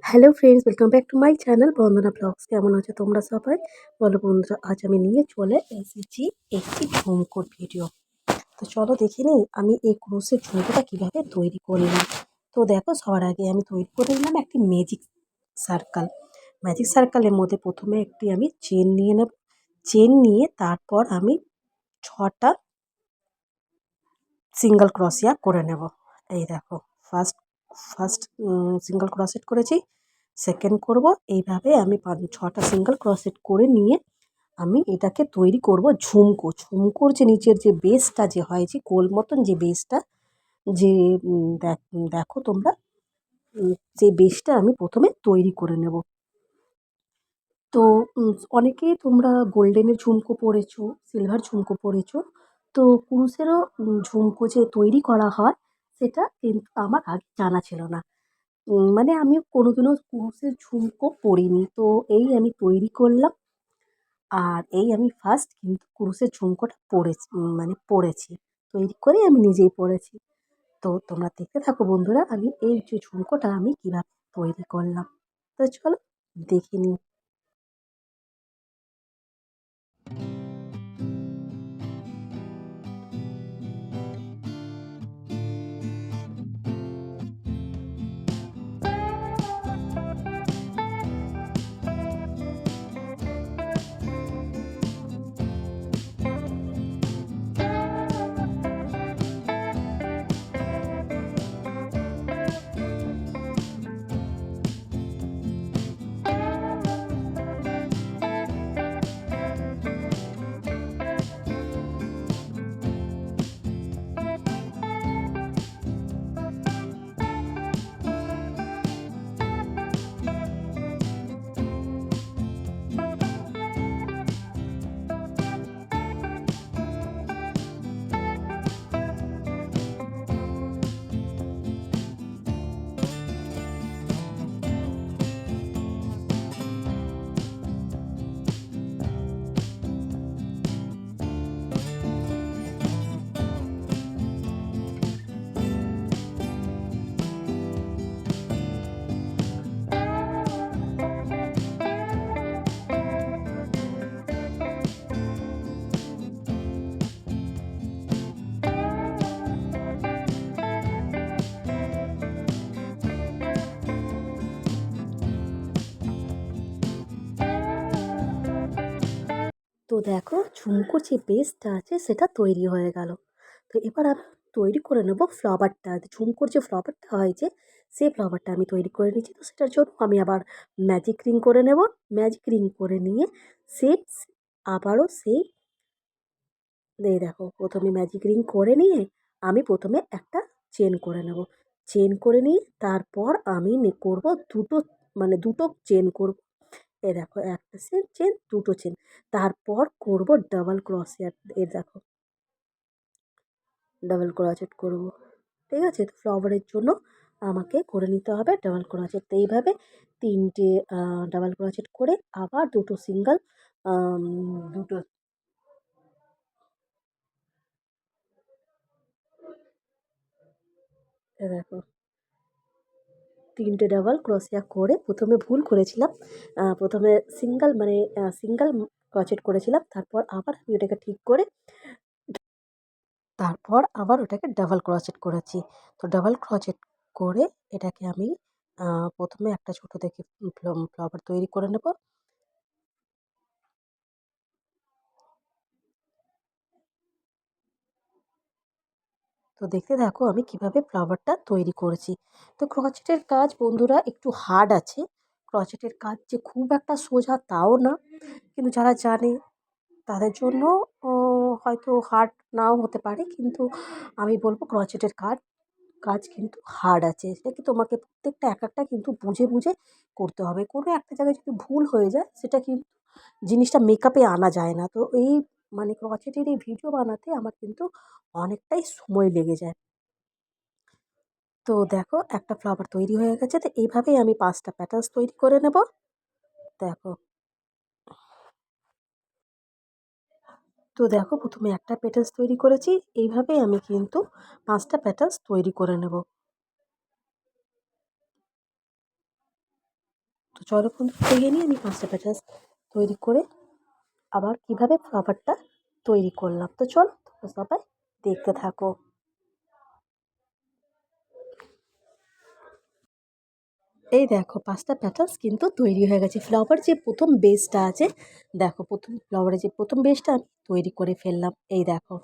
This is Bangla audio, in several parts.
Hello friends, welcome back to my channel Bandana vlogs. কেমন আছো তোমরা সবাই? বলো বন্ধুরা, আজ আমি নিয়ে চলে এসেছি একটি ঝুমকোর ভিডিও। তো চলো দেখে নিই আমি এই ক্রোশের ঝুমকোটা কীভাবে তৈরি করলাম। তো দেখো, সবার আগে আমি তৈরি করে নিলাম একটি ম্যাজিক সার্কেল। ম্যাজিক সার্কেলের মধ্যে প্রথমে একটি আমি চেন নিয়ে নেব। চেন নিয়ে তারপর আমি 6টা সিঙ্গেল ক্রোশিয়া করে নেব। এই দেখো, ফার্স্ট ফার্স্ট সিঙ্গেল ক্রোশেট করেছি, সেকেন্ড করব। এইভাবে আমি 6টা সিঙ্গেল ক্রোশেট করে নিয়ে আমি এটাকে তৈরি করব ঝুমকো। ঝুমকোর যে নিচের যে বেসটা যে হয়, যে গোল মতন যে বেসটা, যে দেখো তোমরা, সেই বেসটা আমি প্রথমে তৈরি করে নেব। তো অনেকেই তোমরা গোল্ডেনের ঝুমকো পরেছো, সিলভার ঝুমকো পরেছো। তো কুরুশেরও ঝুমকো যে তৈরি করা হয়, সেটা কিন্তু আমার আগে জানা ছিল না। মানে আমি কোনোদিনও কুরুশের ঝুমকো পরিনি। তো এই আমি তৈরি করলাম। আর এই আমি ফার্স্ট কিন্তু কুরুশের ঝুমকোটা পরেছি, মানে পরেছি। তৈরি করে আমি নিজেই পরেছি। তো তোমরা দেখতে থাকো বন্ধুরা, আমি এই যে ঝুমকোটা আমি কীভাবে তৈরি করলাম। তো চলো দেখে নিই। তো দেখো, ঝুমকোর যে বেসটা আছে সেটা তৈরি হয়ে গেল। তো এবার আমি তৈরি করে নেব ফ্লাওয়ারটা। ঝুমকোর যে ফ্লাওয়ারটা হয়, যে সেই ফ্লাওয়ারটা আমি তৈরি করে নিচ্ছি। তো সেটার জন্য আমি আবার ম্যাজিক রিং করে নেব। ম্যাজিক রিং করে নিয়ে সেম আবারও সেই, এই দেখো, প্রথমে ম্যাজিক রিং করে নিয়ে আমি প্রথমে একটা চেন করে নেব। চেন করে নিয়ে তারপর আমি করব দুটো, মানে দুটো চেন করব। এই দেখো, একটা চেন, দুটো চেন। তারপর করব ডাবল ক্রোশেট। এই দেখো, ডাবল ক্রোশেট করব। ঠিক আছে? তো ফ্লাওয়ারের জন্য আমাকে করে নিতে হবে ডাবল ক্রোশেট। তো এইভাবে 3টে ডাবল ক্রোশেট করে আবার দুটো সিঙ্গেল, দুটো, এই দেখো, 3টে ডাবল ক্রোশিয়া করে প্রথমে ভুল করেছিলাম। প্রথমে সিঙ্গেল, মানে সিঙ্গেল ক্রোশেট করেছিলাম। তারপর আবার আমি ওটাকে ঠিক করে তারপর আবার ওটাকে ডাবল ক্রোশেট করেছি। তো ডাবল ক্রোশেট করে এটাকে আমি প্রথমে একটা ছোট দেখে ফ্লাওয়ার তৈরি করে নেব। তো দেখতে থাকো আমি কিভাবে ফ্লাওয়ারটা তৈরি করেছি। তো ক্রোশেটের কাজ বন্ধুরা একটু হার্ড আছে। ক্রোশেটের কাজ যে খুব একটা সোজা তাও না। কিন্তু যারা জানে তাদের জন্য ও হয়তো হার্ড নাও হতে পারে। কিন্তু আমি বলব ক্রোশেটের কাজ কাজ কিন্তু হার্ড আছে। সেটা কি, তোমাকে প্রত্যেকটা একটা কিন্তু বুঝে, বুঝে করতে হবে। কোনো একটা জায়গায় যদি ভুল হয়ে যায়, সেটা কিন্তু জিনিসটা মেকআপে আনা যায় না। তো এই, মানে ক্রোশেটের এই ভিডিও বানাতে আমার কিন্তু অনেকটাই সময় লেগে যায়। তো দেখো, একটা ফ্লাওয়ার তৈরি হয়ে গেছে। তো এইভাবেই আমি 5টা প্যাটার্নস তৈরি করে নেব। দেখো, তো দেখো, প্রথমে একটা প্যাটার্নস তৈরি করেছি। এইভাবেই আমি কিন্তু 5টা প্যাটার্নস তৈরি করে নেব। তো চলো বন্ধুরা দেখে নিই আমি 5টা প্যাটার্ন তৈরি করে আবার কিভাবে ফ্লাওয়ারটা তৈরি করলাম। তো চলো তোমরা সবাই দেখতে থাকো। এই দেখো 5টা প্যাটার্ন কিন্তু তৈরি হয়ে গেছে। ফ্লাওয়ার যে প্রথম বেসটা আছে, দেখো প্রথম ফ্লাওয়ারের যে প্রথম বেসটা আমি তৈরি করে ফেললাম। এই দেখো,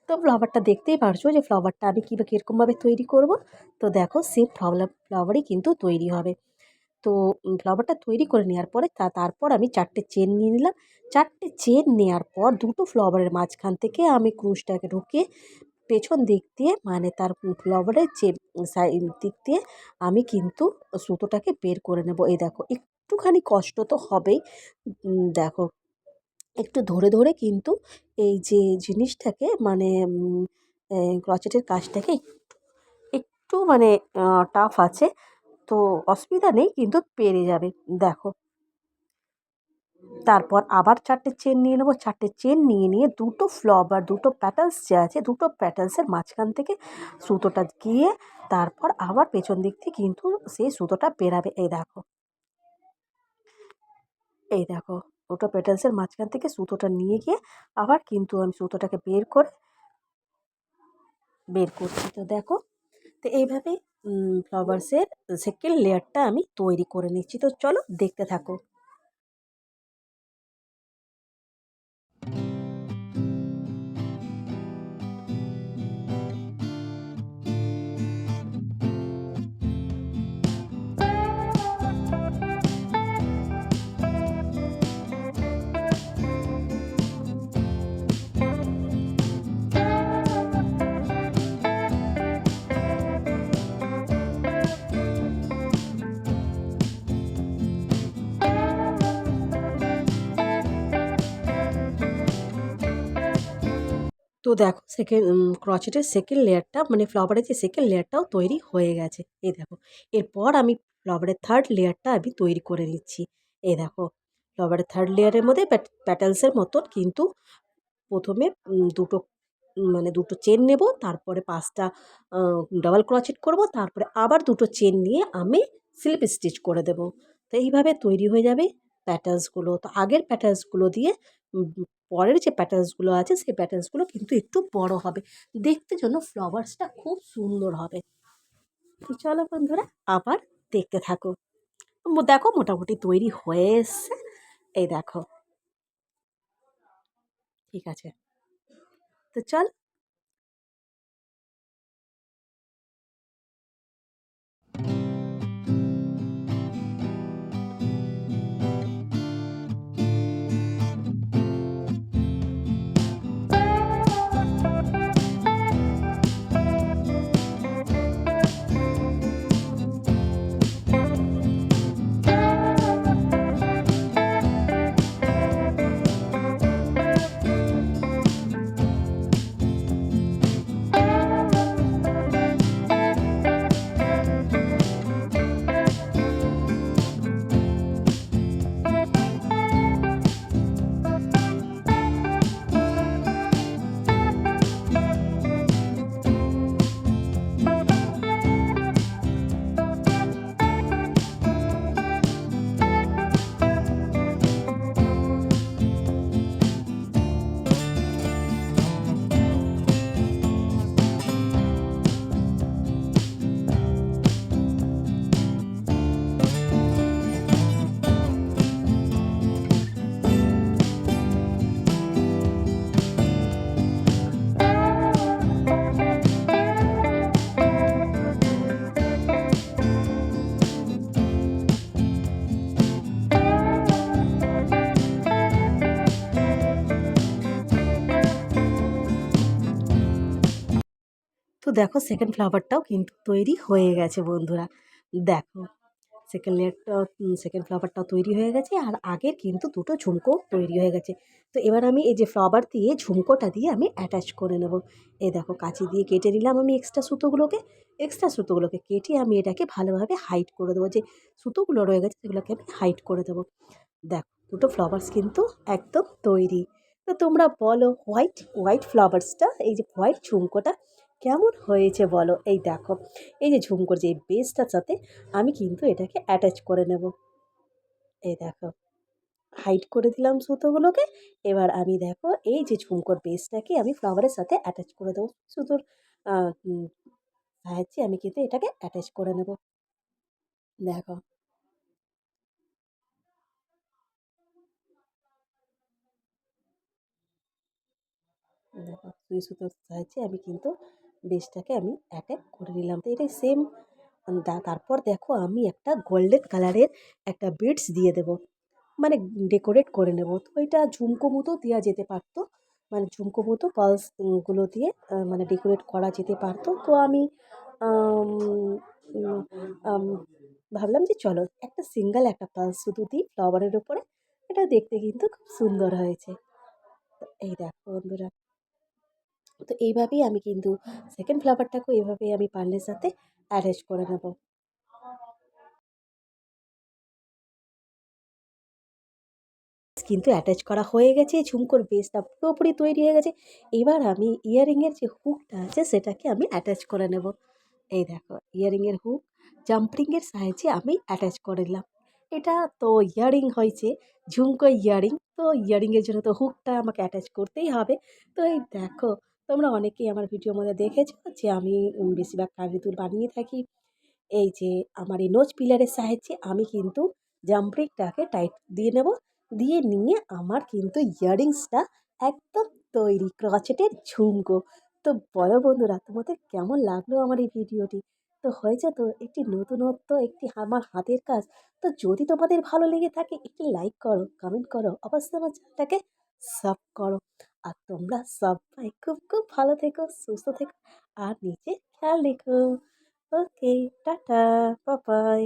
তো ফ্লাওয়ারটা দেখতেই পারছো যে ফ্লাওয়ারটা আমি কীরকমভাবে তৈরি করব। তো দেখো সেম ফ্লাওয়ারই কিন্তু তৈরি হবে। তো ফ্লাওয়ারটা তৈরি করে নেওয়ার পরে তারপর আমি 4টে চেন নিয়ে নিলাম। 4টে চেন নেওয়ার পর দুটো ফ্লাওয়ারের মাঝখান থেকে আমি ক্রুশটাকে ঢুকিয়ে পেছন দিক দিয়ে মানে তার ফ্লাওয়ারের যে দিক দিয়ে আমি কিন্তু সুতোটাকে বের করে নেব। এই দেখো একটুখানি কষ্ট তো হবেই। দেখো একটু ধরে ধরে কিন্তু এই যে জিনিসটাকে মানে ক্রচেটের কাজটাকে একটু মানে টাফ আছে, তো অসুবিধা নেই, কিন্তু পেরে যাবে। দেখো তারপর আবার 4টে চেন নিয়ে নেবো। 4টে চেন নিয়ে দুটো ফ্লাওয়ার দুটো প্যাটালস যে আছে দুটো প্যাটালসের মাঝখান থেকে সুতোটা গিয়ে তারপর আবার পেছন দিক থেকে কিন্তু সেই সুতোটা বেরাবে। এই দেখো দুটো প্যাটালসের মাঝখান থেকে সুতোটা নিয়ে গিয়ে আবার কিন্তু আমি সুতোটাকে বের করছি। তো দেখো, তো এইভাবে ফ্লাওয়ার্সের সেকেন্ড লেয়ারটা আমি তৈরি করে নিচ্ছি। তো চলো দেখতে থাকো। তো দেখো ক্রচেটের সেকেন্ড লেয়ারটা মানে ফ্লাওয়ারের যে সেকেন্ড লেয়ারটাও তৈরি হয়ে গেছে। এই দেখো, এরপর আমি ফ্লাওয়ারের থার্ড লেয়ারটা আমি তৈরি করে নিচ্ছি। এই দেখো ফ্লাওয়ারের থার্ড লেয়ারের মধ্যে প্যাটালসের মতন কিন্তু প্রথমে দুটো চেন নেব, তারপরে 5টা ডাবল ক্রোচেট করব, তারপরে আবার দুটো চেন নিয়ে আমি স্লিপ স্টিচ করে দেব। তো এইভাবে তৈরি হয়ে যাবে প্যাটার্নসগুলো। তো আগের প্যাটার্নসগুলো দিয়ে পরের যে প্যাটার্নসগুলো আছে সেই প্যাটার্নসগুলো কিন্তু একটু বড় হবে, দেখতে জন্য ফ্লাওয়ার্সটা খুব সুন্দর হবে। তো চলো বন্ধুরা আবার দেখতে থাকো। দেখো মোটামুটি তৈরি হয়ে এসছে। এই দেখো, ঠিক আছে, তো চল। তো দেখো সেকেন্ড ফ্লাওয়ারটাও কিন্তু তৈরি হয়ে গেছে বন্ধুরা। দেখো সেকেন্ড ফ্লাওয়ারটাও তৈরি হয়ে গেছে, আর আগের কিন্তু দুটো ঝুমকো তৈরি হয়ে গেছে। তো এবার আমি এই যে ফ্লাওয়ার দিয়ে ঝুমকোটা দিয়ে আমি অ্যাটাচ করে নেব। এই দেখো কাঁচি দিয়ে কেটে নিলাম আমি এক্সট্রা সুতোগুলোকে কেটে আমি এটাকে ভালোভাবে হাইড করে দেবো। যে সুতোগুলো রয়ে গেছে সেগুলোকে আমি হাইড করে দেবো। দেখো দুটো ফ্লাওয়ার্স কিন্তু একদম তৈরি। তো তোমরা বলো হোয়াইট হোয়াইট ফ্লাওয়ার্সটা এই যে হোয়াইট ঝুমকোটা কেমন হয়েছে বলো। এই দেখো এই যে ঝুমকোর যে বেসটার সাথে আমি কিন্তু এটাকে অ্যাটাচ করে নেব। এই দেখো হাইড করে দিলাম সুতোগুলোকে। এবার আমি দেখো এই যে ঝুমকোর বেসটাকে আমি ফ্লাওয়ারের সাথে অ্যাটাচ করে দেবো। সুতোর আ উম সাহায্যে আমি কিন্তু এটাকে অ্যাটাচ করে নেব। দেখো, দেখো সুই সুতোর সাহায্যে আমি কিন্তু বেসটাকে আমি অ্যাটাচ করে নিলাম। তো এটাই সেম তারপর দেখো আমি একটা গোল্ডেন কালারের একটা বিডস দিয়ে দেবো। মানে ডেকোরেট করে নেব। তো এটা ঝুমকো মতো দেয়া যেতে পারত। মানে ঝুমকো মতো পার্লস গুলো দিয়ে মানে ডেকোরেট করা যেতে পারত। তো আমি আম উম আম ভাবলাম যে চলো একটা সিঙ্গেল একটা পার্লস শুধু দিই ফ্লাওয়ারের উপরে। এটা দেখতে কিন্তু খুব সুন্দর হয়েছে। তো এই দেখো বন্ধুরা। তো এইভাবেই আমি কিন্তু সেকেন্ড ফ্লাওয়ারটাকেও এভাবেই আমি পার্লের সাথে অ্যারেঞ্জ করে নেব। কিন্তু অ্যাটাচ করা হয়ে গেছে। ঝুমকোর বেসটা পুরোপুরি তৈরি হয়ে গেছে। এবার আমি ইয়াররিংয়ের যে হুকটা আছে সেটাকে আমি অ্যাটাচ করে নেব। এই দেখো ইয়াররিংয়ের হুক জাম্পরিংয়ের সাহায্যে আমি অ্যাটাচ করে নিলাম। এটা তো ইয়াররিং হয়েছে, ঝুমকো ইয়াররিং। তো ইয়াররিংয়ের জন্য তো হুকটা আমাকে অ্যাটাচ করতেই হবে। তো এই দেখো তোমরা অনেকেই আমার ভিডিওর মধ্যে দেখেছো যে আমি বেশিরভাগ কানের দুল বানিয়ে থাকি। এই যে আমার এই নোজ পিলারের সাহায্যে আমি কিন্তু জাম্পরিংটাকে টাইট দিয়ে নেব। দিয়ে নিয়ে আমার কিন্তু ইয়াররিংসটা একদম তৈরি ক্রচেটের ঝুমকো। তো বলো বন্ধুরা তোমাদের কেমন লাগলো আমার এই ভিডিওটি? তো হয়েছে তো একটি নতুনত্ব একটি আমার হাতের কাজ। তো যদি তোমাদের ভালো লেগে থাকে একটি লাইক করো, কমেন্ট করো, অবশ্যই আমার চ্যানেলটাকে সাব করো। আর তোমরা সবাই খুব খুব ভালো থেকো, সুস্থ থেকো আর নিজের খেয়াল রেখো। ওকে, টাটা, বাই বাই।